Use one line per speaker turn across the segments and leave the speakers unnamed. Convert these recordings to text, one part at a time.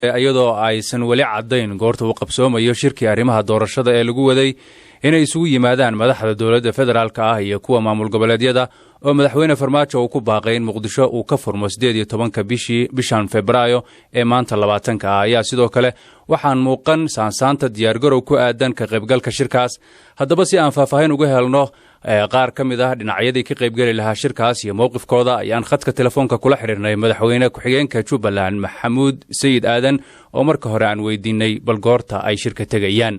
iyadoo aysan wali cadayn goorta uu qabsoomayo shirkii arrimaha doorashada ee lagu waday inay isugu yimaadaan madaxda dowladda federaalka ah iyo kuwa maamul goboleedyada oo madaxweyne Farmaajo uu ku baaqay in Muqdisho uu ka furmo 18 bishan Febraayo ee maanta 20 ah ayaa sidoo kale waxaan muuqan saansaanta diyaargarow ku aadan ka qaybgalka shirkaas haddaba si aan faahfaahin uga helno qaar ka mid ah dhinacyadii ka qaybgali lahaa shirkaas iyo mowqifkooda ayaan khadka telefoonka kula xiriirnay madaxweyne ku-xigeenka Jubbaland Maxamuud Sayid Aadan oo marka hore aan weydiinay bal goorta ay shirka tagayaan.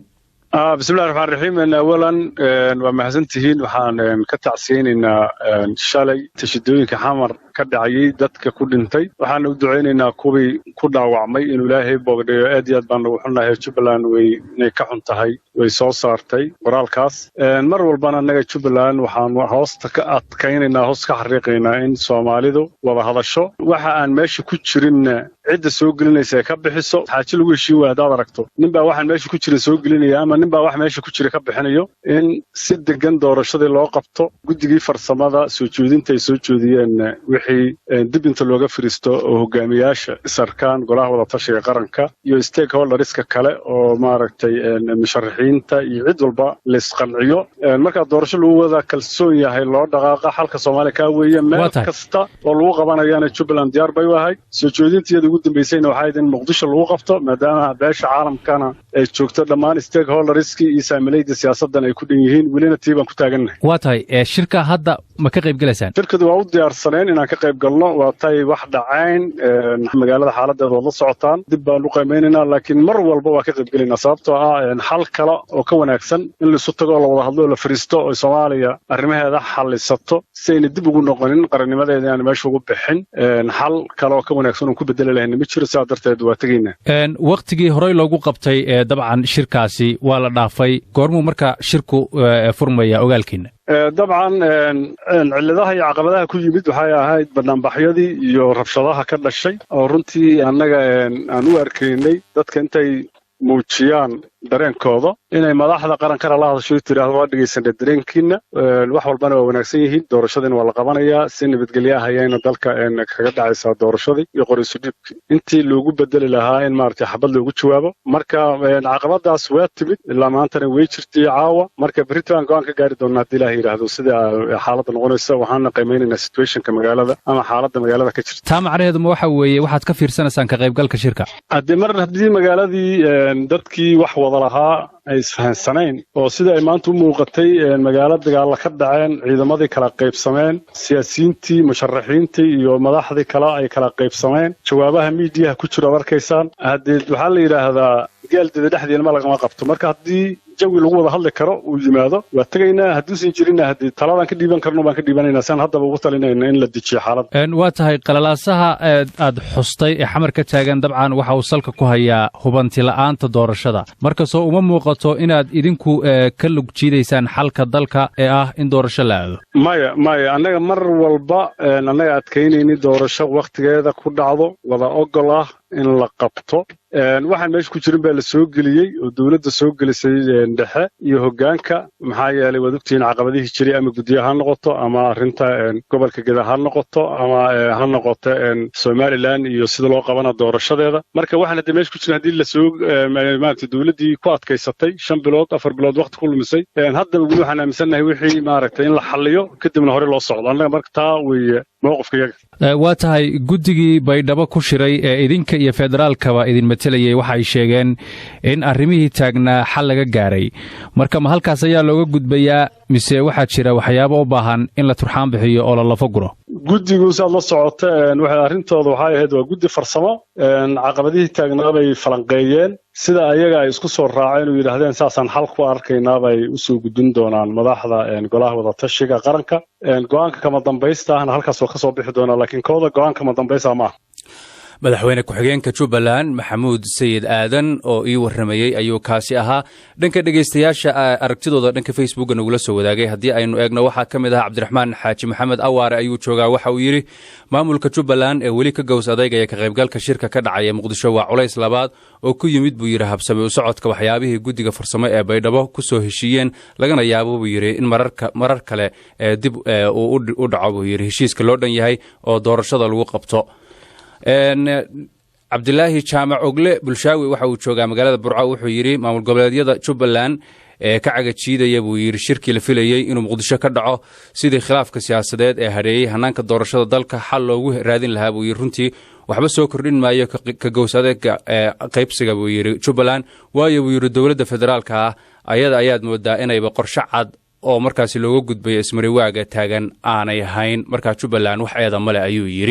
bismillaahir rahmaanir rahiim awalan waa mahadsantihiin waxaan ka tacsiyeenaynaa shalay tashadooyinka xamar ka dhacay dadka ku dhintay waxaan u duceynaynaa kuwii ku dhaawacmay in Ilaahay boogdheeyo aad iyo aad baan ugu xunahay Jubbaland way ka xun tahay way soo saartay qoraalkaas mar walbana anaga Jubbaland waxaan hoosta ka adkaynaynaa hoos ka xariiqaynaa in Soomaalidu wada hadasho waxa aan meesha ku jirin cidda soo gelinaysa ka bixiso xaaji lagu heshiin waadaad aragto ninba waxaan meesha ku jira soo gelinaya ama ninba wax meesha ku jira ka bixinayo in si degan doorashadii loo qabto guddigii farsamada soo jeedinta ay soo jeediyeen wixii dib inta looga firisto oo hogaamiyaasha sarkaan golaha wada tashiga qaranka iyo stakeholderska kale oo maaragtay musharaxiinta iyo cid walba la isqanciyo marka doorasho lagu wada kalsoon yahay loo dhaqaaqa xalka Soomaaliya ka weeye meel kasta oo lagu qabanayana Jubbaland diyaar bay u ahay soo jeedinteeda ugu dambeysayna waxay in Muqdisho lagu qabto maadaama beesha caalamkana ay joogto dhammaan stakeholderski iyo saamilayda siyaasaddan ay ku dhan yihiin welina tiiban ku taaganahay
waa tahay shirka hadda ma ka qayb galaysaan
shirkadu waa u diyaarsaneen inaan ka qayb galno waa tay wax dhacayn magaalada xaaladeeda wada socotaan dib baan u qiimeynaa laakiin mar walba waa ka qayb galaynaa sababtoo ah xal kale oo ka wanaagsan in la isu tago la wada hadlo la fariisto oo Soomaaliya arrimaheeda xallisato si ay dib ugu noqonin qarannimadeeda aan meesha ugu bixin xal kale oo ka wanaagsan oo ku bedeli lahayn ma jiro sidaa darteed waa tagaynaa
waqtigii hore loogu qabtay dabcan shirkaasi waa la dhaafay goormuu marka shirku furmaya ogaalkiina
dabcan cilladaha iyo caqabadaha ku yimid waxay ahayd barnaamijyadii iyo rabshadaha ka dhashay oo runtii annaga aan u arkaynay dadka intay muujiyaan dareenkooda inay madaxda qarankana la hadasho tiraahdo waa dhageysanay dareenkiina wax walbana waa wanaagsan yihiin doorashadana waa la qabanayaa si nabadgelyo ah ayayna dalka kaga dhacaysaa doorashadii iyo qoriisu dhibki intii loogu bedeli lahaa in maaragtay xabad loogu jawaabo marka caqabadaas waa timid ilaa maantana way jirtay caawa marka Britain go'aan ka gaari doonaa hadii Ilaahay yiraahdo sida xaaladda noqonaysa waxaan qiimeynaynaa situationka magaalada ama xaaladda magaalada ka jirta
taa macnaheedu ma waxa weeye waxaad ka fiirsanaysaan ka qaybgalka shirka
haddii magaaladii dadkii wax wada lahaa ay isfahansanayn oo sida ay maanta u muuqatay magaalada dagaal ka dhaceen ciidamadii kala qaybsameen siyaasiyiintii musharaxiintii iyo madaxdii kala ay kala qaybsameen jawaabaha miidiyaha ku jira warkaysaan hadii waxa la yiraahdaa gaaldeeda dhexdeena ma laga qabto marka hadii jawi lagu wada hadli karo uu yimaado waa tagaynaa haddii jirina hadii taladan ka dhiiban karno baan ka dhiibanaynaa san hadaba ugu talinayna in la dejiyo xaaladda
waa tahay qalalaasaha aad xustay ee xamar ka taagan dabcan waxa uu salka ku hayaa hubanti la'aanta doorashada marka soo uma muuqato inaad idinku ka lug jiidaysaan xalka dalka ee ah in doorasho la aado
maya annaga mar walba annaga adkaynayni doorasho waqtigeeda ku dhacdo wada ogol ah in la qabto waxaan meesha ku jirin baa la soo geliyey oo dawladda soo gelisay dhexe iyo hoggaanka maxaa yeelay waad ogtihiin caqabadihii jiray ama guddiyo ha noqoto ama arrinta gobolka geda ha noqoto ama ha noqoto Somaliland iyo sida loo qabana doorashadeeda marka waxaan hadda meesha ku jirin haddii la soo maaragtay dawladdii ku adkaysatay 5 bilood 4 bilood waqti ku lumisay haddaba waxaan aaminsanahay wixii maaragtay in la xalliyo kadibna hore loo socdo annaga marka taa weeye mowqifkayaga
waa tahay guddigii baydhabo ku shiray ee idinka iyo federaalkaba idin matalayay waxay sheegeen in arrimihii taagnaa xal laga gaaray marka ma halkaas ayaa looga gudbayaa mise waxaa jira waxyaabo u baahan in la turxaan bixiyo oo la lafo guro
guddigu saad la socota waxay arrintooda waxay ahayd waa guddi farsamo caqabadihii taagnaa bay falanqeeyeen sida ayaga ay isku soo raaceen oo yiraahdeen saasaan xal ku arkaynaa bay u soo gudbin doonaan madaxda golaha wada tashiga qaranka go'aanka kama dambaysta ahna halkaas oo ka soo bixi doona laakiin kooda go'aanka kama dambaysta ma
madaxweyne ku-xigeenka Jubbaland Maxamuud Sayid Aadan oo ii warramayay ayuu kaasi ahaa dhanka dhageystayaasha aragtidooda dhanka Facebook nagula soo wadaagay haddii aynu eegno waxaa ka mid ah Cabdiraxmaan Xaaji Maxamed Awaare ayuu joogaa waxa uu yiri maamulka Jubbaland ee weli ka gows adeegaya ka qaybgalka shirka ka dhacaya Muqdisho waa culays labaad oo ku yimid buu yiri habsame u socodka waxyaabihii guddiga farsamo ee Baydhabo ku soo heshiiyeen lagana yaabo buu yiri in marar kale dib u dhaco buu yiri heshiiska loo dhan yahay oo doorashada lagu qabto cabdilaahi jaamac ogle bulshaawi waxa uu joogaa magaalada burco wuxuu yidhi maamul goboleedyada jubbaland ee ka cagajiidaya buu yidhi shirkii la filayey inuu muqdisho ka dhaco sidii khilaafka siyaasadeed ee hadheeyey hannaanka doorashada dalka xal loogu raadin lahaa buu yidhi runtii waxba soo kordhin maayo ka gows adeega qaybsiga buu yidhi jubbaland waayo buu yidhi dowladda federaalka ah ayada ayaad moodaa inayba qorshe cad oo markaasi looga gudbayo ismariwaaga taagan aanay ahayn markaa jubbaland wax eeda male ayuu yidhi